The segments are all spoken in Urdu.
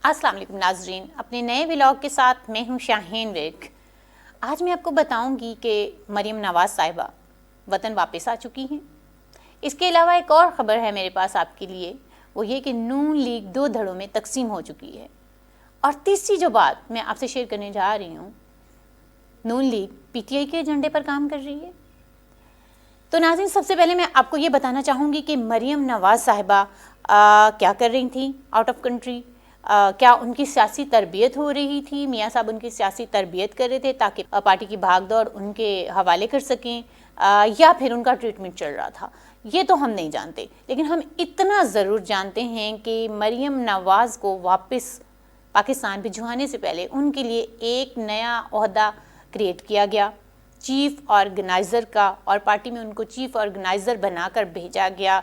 السلام علیکم ناظرین، اپنے نئے ولاگ کے ساتھ میں ہوں شاہین ویک۔ آج میں آپ کو بتاؤں گی کہ مریم نواز صاحبہ وطن واپس آ چکی ہیں۔ اس کے علاوہ ایک اور خبر ہے میرے پاس آپ کے لیے، وہ یہ کہ نون لیگ 2 دھڑوں میں تقسیم ہو چکی ہے۔ اور تیسری جو بات میں آپ سے شیئر کرنے جا رہی ہوں، نون لیگ پی ٹی آئی کے ایجنڈے پر کام کر رہی ہے۔ تو ناظرین، سب سے پہلے میں آپ کو یہ بتانا چاہوں گی کہ مریم نواز صاحبہ کیا کر رہی تھیں آؤٹ آف کنٹری۔ کیا ان کی سیاسی تربیت ہو رہی تھی؟ میاں صاحب ان کی سیاسی تربیت کر رہے تھے تاکہ پارٹی کی بھاگ دوڑ ان کے حوالے کر سکیں، یا پھر ان کا ٹریٹمنٹ چل رہا تھا؟ یہ تو ہم نہیں جانتے، لیکن ہم اتنا ضرور جانتے ہیں کہ مریم نواز کو واپس پاکستان بھجوانے سے پہلے ان کے لیے ایک نیا عہدہ کریٹ کیا گیا، چیف آرگنائزر کا، اور پارٹی میں ان کو چیف آرگنائزر بنا کر بھیجا گیا،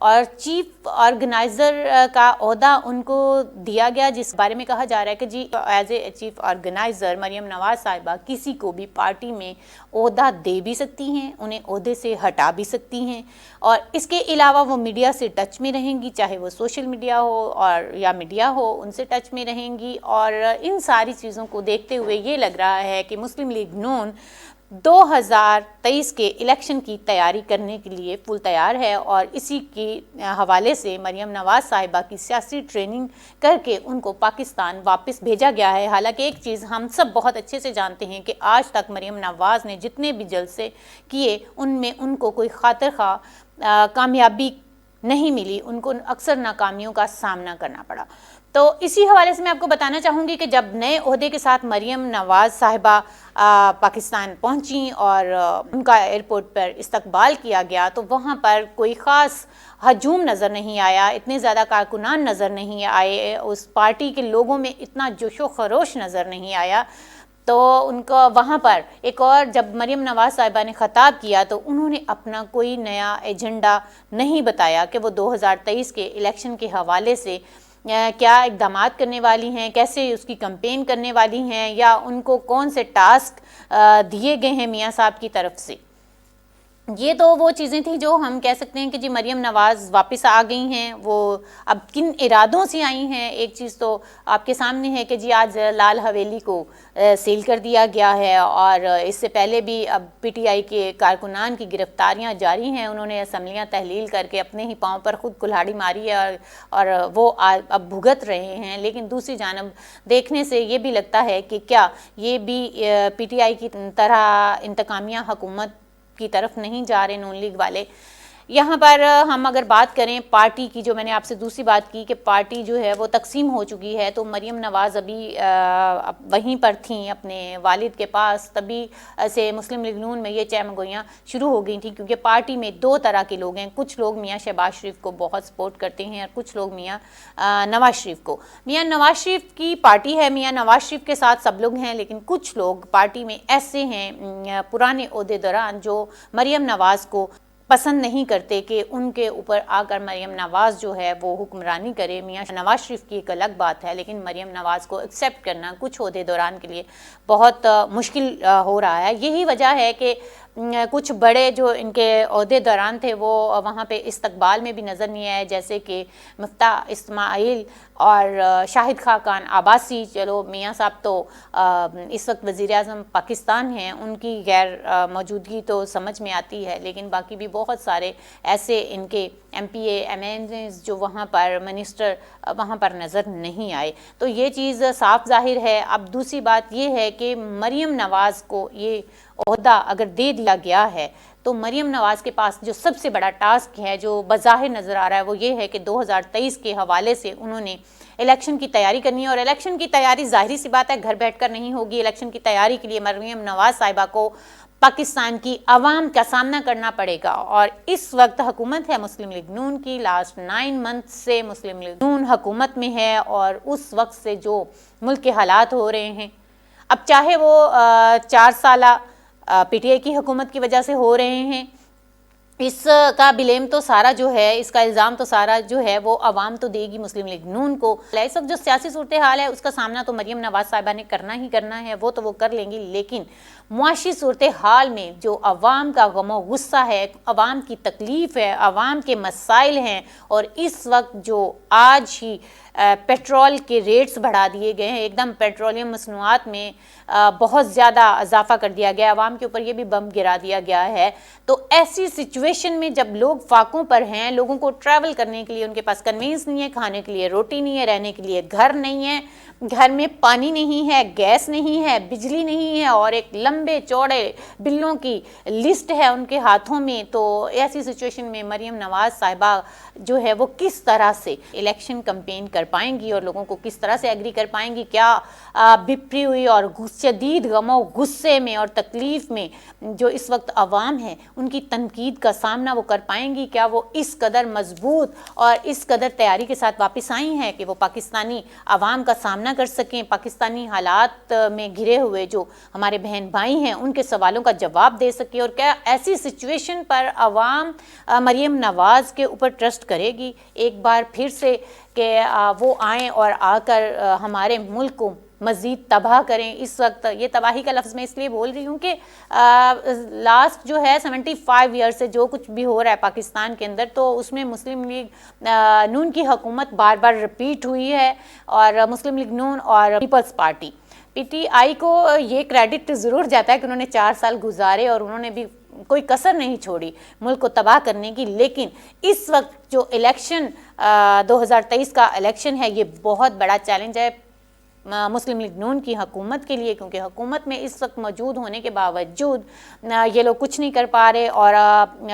اور چیف آرگنائزر کا عہدہ ان کو دیا گیا، جس بارے میں کہا جا رہا ہے کہ جی as a chief organiser Maryam Nawaz صاحبہ کسی کو بھی پارٹی میں عہدہ دے بھی سکتی ہیں، انہیں عہدے سے ہٹا بھی سکتی ہیں، اور اس کے علاوہ وہ میڈیا سے ٹچ میں رہیں گی، چاہے وہ سوشل میڈیا ہو اور یا میڈیا ہو، ان سے ٹچ میں رہیں گی۔ اور ان ساری چیزوں کو دیکھتے ہوئے یہ لگ رہا ہے کہ مسلم لیگ نون 2023 کے الیکشن کی تیاری کرنے کے لیے فل تیار ہے، اور اسی کے حوالے سے مریم نواز صاحبہ کی سیاسی ٹریننگ کر کے ان کو پاکستان واپس بھیجا گیا ہے۔ حالانکہ ایک چیز ہم سب بہت اچھے سے جانتے ہیں کہ آج تک مریم نواز نے جتنے بھی جلسے کیے ان میں ان کو کوئی خاطر خواہ کامیابی نہیں ملی، ان کو اکثر ناکامیوں کا سامنا کرنا پڑا۔ تو اسی حوالے سے میں آپ کو بتانا چاہوں گی کہ جب نئے عہدے کے ساتھ مریم نواز صاحبہ پاکستان پہنچیں اور ان کا ایئرپورٹ پر استقبال کیا گیا تو وہاں پر کوئی خاص ہجوم نظر نہیں آیا، اتنے زیادہ کارکنان نظر نہیں آئے، اس پارٹی کے لوگوں میں اتنا جوش و خروش نظر نہیں آیا۔ تو ان کو وہاں پر ایک اور جب مریم نواز صاحبہ نے خطاب کیا تو انہوں نے اپنا کوئی نیا ایجنڈا نہیں بتایا کہ وہ 2023 کے الیکشن کے حوالے سے کیا اقدامات کرنے والی ہیں، کیسے اس کی کمپین کرنے والی ہیں، یا ان کو کون سے ٹاسک دیے گئے ہیں میاں صاحب کی طرف سے۔ یہ تو وہ چیزیں تھیں جو ہم کہہ سکتے ہیں کہ جی مریم نواز واپس آ گئی ہیں، وہ اب کن ارادوں سے آئی ہیں۔ ایک چیز تو آپ کے سامنے ہے کہ جی آج لال حویلی کو سیل کر دیا گیا ہے، اور اس سے پہلے بھی اب پی ٹی آئی کے کارکنان کی گرفتاریاں جاری ہیں، انہوں نے اسمبلیاں تحلیل کر کے اپنے ہی پاؤں پر خود کلہاڑی ماری ہے، اور وہ اب بھگت رہے ہیں۔ لیکن دوسری جانب دیکھنے سے یہ بھی لگتا ہے کہ کیا یہ بھی پی ٹی آئی کی طرح انتقامیہ حکومت کی طرف نہیں جا رہے نون لیگ والے۔ یہاں پر ہم اگر بات کریں پارٹی کی، جو میں نے آپ سے دوسری بات کی کہ پارٹی جو ہے وہ تقسیم ہو چکی ہے، تو مریم نواز ابھی وہیں پر تھیں اپنے والد کے پاس، تبھی سے مسلم لیگ نون میں یہ چہمگوئیاں شروع ہو گئی تھیں، کیونکہ پارٹی میں 2 طرح کے لوگ ہیں، کچھ لوگ میاں شہباز شریف کو بہت سپورٹ کرتے ہیں اور کچھ لوگ میاں نواز شریف کو۔ میاں نواز شریف کی پارٹی ہے، میاں نواز شریف کے ساتھ سب لوگ ہیں، لیکن کچھ لوگ پارٹی میں ایسے ہیں پرانے عہدے دوران جو مریم نواز کو پسند نہیں کرتے کہ ان کے اوپر آ کر مریم نواز جو ہے وہ حکمرانی کرے۔ میاں نواز شریف کی ایک الگ بات ہے، لیکن مریم نواز کو ایکسیپٹ کرنا کچھ عہدے دوران کے لیے بہت مشکل ہو رہا ہے۔ یہی وجہ ہے کہ کچھ بڑے جو ان کے عہدے دوران تھے وہ وہاں پہ استقبال میں بھی نظر نہیں آئے، جیسے کہ مفتاح اسماعیل اور شاہد خاقان عباسی۔ چلو میاں صاحب تو اس وقت وزیر اعظم پاکستان ہیں، ان کی غیر موجودگی تو سمجھ میں آتی ہے، لیکن باقی بھی بہت سارے ایسے ان کے M P A M N As جو وہاں پر منسٹر وہاں پر نظر نہیں آئے۔ تو یہ چیز صاف ظاہر ہے۔ اب دوسری بات یہ ہے کہ مریم نواز کو یہ عہدہ اگر دے دیا گیا ہے تو مریم نواز کے پاس جو سب سے بڑا ٹاسک ہے جو بظاہر نظر آ رہا ہے وہ یہ ہے کہ 2023 کے حوالے سے انہوں نے الیکشن کی تیاری کرنی ہے، اور الیکشن کی تیاری ظاہری سی بات ہے گھر بیٹھ کر نہیں ہوگی۔ الیکشن کی تیاری کے لیے مریم نواز صاحبہ کو پاکستان کی عوام کا سامنا کرنا پڑے گا، اور اس وقت حکومت ہے مسلم لیگ نون کی، لاسٹ 9 منتھ سے مسلم لیگ نون حکومت میں ہے، اور اس وقت سے جو ملک کے حالات ہو رہے ہیں، اب چاہے وہ 4 سالہ پی ٹی آئی کی حکومت کی وجہ سے ہو رہے ہیں، اس کا بلیم تو سارا جو ہے، اس کا الزام تو سارا جو ہے وہ عوام تو دے گی مسلم لیگ نون کو۔ اس وقت جو سیاسی صورتحال ہے اس کا سامنا تو مریم نواز صاحبہ نے کرنا ہی کرنا ہے، وہ تو وہ کر لیں گی، لیکن معاشی صورتحال میں جو عوام کا غم و غصہ ہے، عوام کی تکلیف ہے، عوام کے مسائل ہیں، اور اس وقت جو آج ہی پیٹرول کے ریٹس بڑھا دیے گئے ہیں، ایک دم پیٹرولیم مصنوعات میں بہت زیادہ اضافہ کر دیا گیا، عوام کے اوپر یہ بھی بم گرا دیا گیا ہے۔ تو ایسی سچویشن میں جب لوگ فاقوں پر ہیں، لوگوں کو ٹریول کرنے کے لیے ان کے پاس کنوینس نہیں ہے، کھانے کے لیے روٹی نہیں ہے، رہنے کے لیے گھر نہیں ہے، گھر میں پانی نہیں ہے، گیس نہیں ہے، بجلی نہیں ہے، اور ایک لمبے چوڑے بلوں کی لسٹ ہے ان کے ہاتھوں میں، تو ایسی سچویشن میں مریم نواز صاحبہ جو ہے وہ کس طرح سے الیکشن کمپین کر پائیں گی اور لوگوں کو کس طرح سے ایگری کر پائیں گی؟ کیا بپری ہوئی اور شدید غم و غصے میں اور تکلیف میں جو اس وقت عوام ہے ان کی تنقید کا سامنا وہ کر پائیں گی؟ کیا وہ اس قدر مضبوط اور اس قدر تیاری کے ساتھ واپس آئی ہیں کہ وہ پاکستانی عوام کا سامنا کر سکیں، پاکستانی حالات میں گھرے ہوئے جو ہمارے بہن بھائی ہیں ان کے سوالوں کا جواب دے سکیں؟ اور کیا ایسی سچویشن پر عوام مریم نواز کے اوپر ٹرسٹ کرے گی ایک بار پھر سے کہ وہ آئیں اور آ کر ہمارے ملک کو مزید تباہ کریں؟ اس وقت یہ تباہی کا لفظ میں اس لیے بول رہی ہوں کہ لاسٹ جو ہے 75 ایئر سے جو کچھ بھی ہو رہا ہے پاکستان کے اندر، تو اس میں مسلم لیگ نون کی حکومت بار بار رپیٹ ہوئی ہے، اور مسلم لیگ نون اور Peoples Party P T I کو یہ کریڈٹ ضرور جاتا ہے کہ انہوں نے 4 سال گزارے اور انہوں نے بھی کوئی کسر نہیں چھوڑی ملک کو تباہ کرنے کی، لیکن اس وقت جو الیکشن 2023 کا الیکشن ہے یہ بہت بڑا چیلنج ہے مسلم لیگ نون کی حکومت کے لیے، کیونکہ حکومت میں اس وقت موجود ہونے کے باوجود یہ لوگ کچھ نہیں کر پا رہے، اور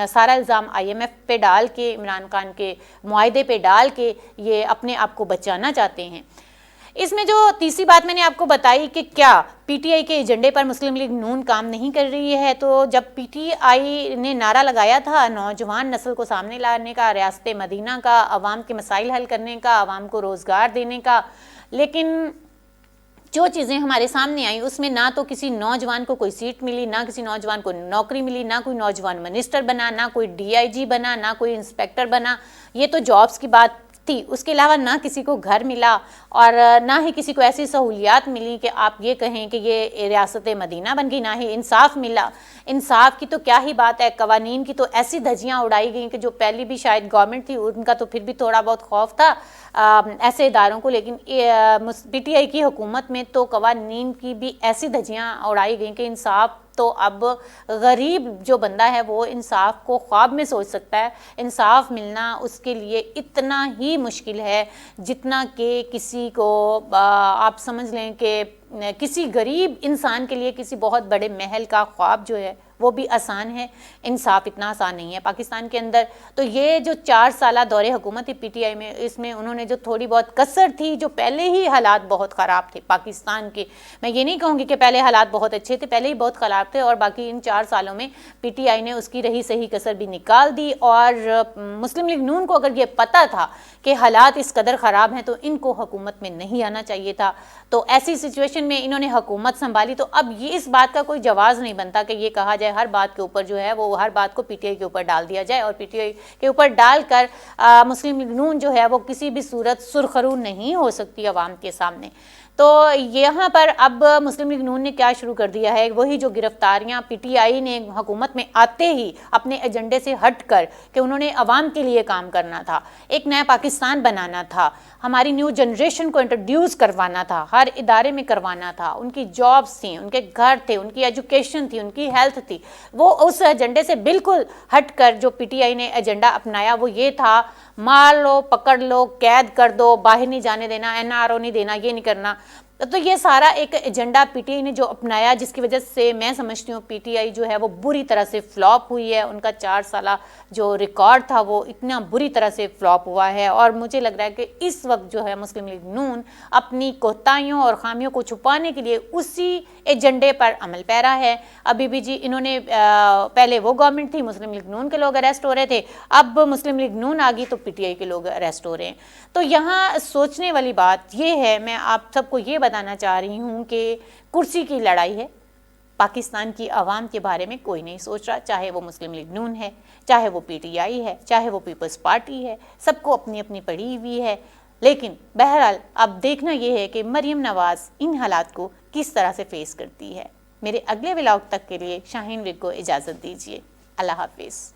سارا الزام IMF پہ ڈال کے، عمران خان کے معاہدے پہ ڈال کے یہ اپنے آپ کو بچانا چاہتے ہیں۔ اس میں جو تیسری بات میں نے آپ کو بتائی کہ کیا پی ٹی آئی کے ایجنڈے پر مسلم لیگ نون کام نہیں کر رہی ہے، تو جب پی ٹی آئی نے نعرہ لگایا تھا نوجوان نسل کو سامنے لانے کا، ریاست مدینہ کا، عوام کے مسائل حل کرنے کا، عوام کو روزگار دینے کا، لیکن جو چیزیں ہمارے سامنے آئیں اس میں نہ تو کسی نوجوان کو کوئی سیٹ ملی، نہ کسی نوجوان کو نوکری ملی، نہ کوئی نوجوان منسٹر بنا، نہ کوئی DIG بنا، نہ کوئی انسپیکٹر بنا، یہ تو جابس کی بات تھی۔ اس کے علاوہ نہ کسی کو گھر ملا اور نہ ہی کسی کو ایسی سہولیات ملی کہ آپ یہ کہیں کہ یہ ریاست مدینہ بن گئی، نہ ہی انصاف ملا۔ انصاف کی تو کیا ہی بات ہے، قوانین کی تو ایسی دھجیاں اڑائی گئیں کہ جو پہلی بھی شاید گورنمنٹ تھی ان کا تو پھر بھی تھوڑا بہت خوف تھا ایسے اداروں کو، لیکن پی ٹی آئی کی حکومت میں تو قوانین کی بھی ایسی دھجیاں اڑائی گئیں کہ انصاف تو اب غریب جو بندہ ہے وہ انصاف کو خواب میں سوچ سکتا ہے، انصاف ملنا اس کے لیے اتنا ہی مشکل ہے جتنا کہ کسی کو آپ سمجھ لیں کہ کسی غریب انسان کے لیے کسی بہت بڑے محل کا خواب جو ہے وہ بھی آسان ہے، انصاف اتنا آسان نہیں ہے پاکستان کے اندر۔ تو یہ جو 4 سالہ دور حکومت تھی پی ٹی آئی میں، اس میں انہوں نے جو تھوڑی بہت کسر تھی، جو پہلے ہی حالات بہت خراب تھے پاکستان کے، میں یہ نہیں کہوں گی کہ پہلے حالات بہت اچھے تھے، پہلے ہی بہت خراب تھے، اور باقی ان 4 سالوں میں پی ٹی آئی نے اس کی رہی صحیح کسر بھی نکال دی، اور مسلم لیگ نون کو اگر یہ پتہ تھا کہ حالات اس قدر خراب ہیں تو ان کو حکومت میں نہیں آنا چاہیے تھا۔ تو ایسی سچویشن میں انہوں نے حکومت سنبھالی، تو اب یہ اس بات کا کوئی جواز نہیں بنتا کہ یہ کہا جائے ہر بات کے اوپر جو ہے وہ ہر بات کو پی ٹی آئی کے اوپر ڈال دیا جائے، اور پی ٹی آئی کے اوپر ڈال کر مسلم لیگ نون جو ہے وہ کسی بھی صورت سرخرو نہیں ہو سکتی عوام کے سامنے۔ تو یہاں پر اب مسلم لیگ نون نے کیا شروع کر دیا ہے، وہی جو گرفتاریاں پی ٹی آئی نے حکومت میں آتے ہی اپنے ایجنڈے سے ہٹ کر کہ انہوں نے عوام کے لیے کام کرنا تھا، ایک نیا پاکستان بنانا تھا، ہماری نیو جنریشن کو انٹروڈیوس کروانا تھا، ہر ادارے میں کروانا تھا، ان کی جابس تھیں، ان کے گھر تھے، ان کی ایجوکیشن تھی، ان کی ہیلتھ تھی، وہ اس ایجنڈے سے بالکل ہٹ کر جو پی ٹی آئی نے ایجنڈا اپنایا وہ یہ تھا مار لو، پکڑ لو، قید کر دو، باہر نہیں جانے دینا، NRO نہیں دینا، یہ نہیں کرنا۔ تو یہ سارا ایک ایجنڈا پی ٹی آئی نے جو اپنایا، جس کی وجہ سے میں سمجھتی ہوں پی ٹی آئی جو ہے وہ بری طرح سے فلاپ ہوئی ہے، ان کا 4 سالہ جو ریکارڈ تھا وہ اتنا بری طرح سے فلاپ ہوا ہے، اور مجھے لگ رہا ہے کہ اس وقت جو ہے مسلم لیگ نون اپنی کوتاہیوں اور خامیوں کو چھپانے کے لیے اسی ایجنڈے پر عمل پیرا ہے۔ ابھی بھی جی انہوں نے پہلے وہ گورنمنٹ تھی، مسلم لیگ نون کے لوگ اریسٹ ہو رہے تھے، اب مسلم لیگ نون آ گئی تو پی ٹی آئی کے لوگ اریسٹ ہو رہے ہیں۔ تو یہاں سوچنے والی بات یہ ہے، میں آپ سب کو یہ بتانا چاہ رہی ہوں کہ کرسی کی لڑائی ہے، پاکستان کی عوام کے بارے میں کوئی نہیں سوچ رہا، چاہے وہ مسلم لیگ نون ہے، چاہے وہ پی ٹی آئی ہے، چاہے وہ پیپلز پارٹی ہے، سب کو اپنی اپنی پڑی ہوئی ہے۔ لیکن بہرحال اب دیکھنا یہ ہے کہ مریم نواز ان حالات کو کس طرح سے فیس کرتی ہے۔ میرے اگلے ولاگ تک کے لیے شاہین وگ کو اجازت دیجیے۔ اللہ حافظ۔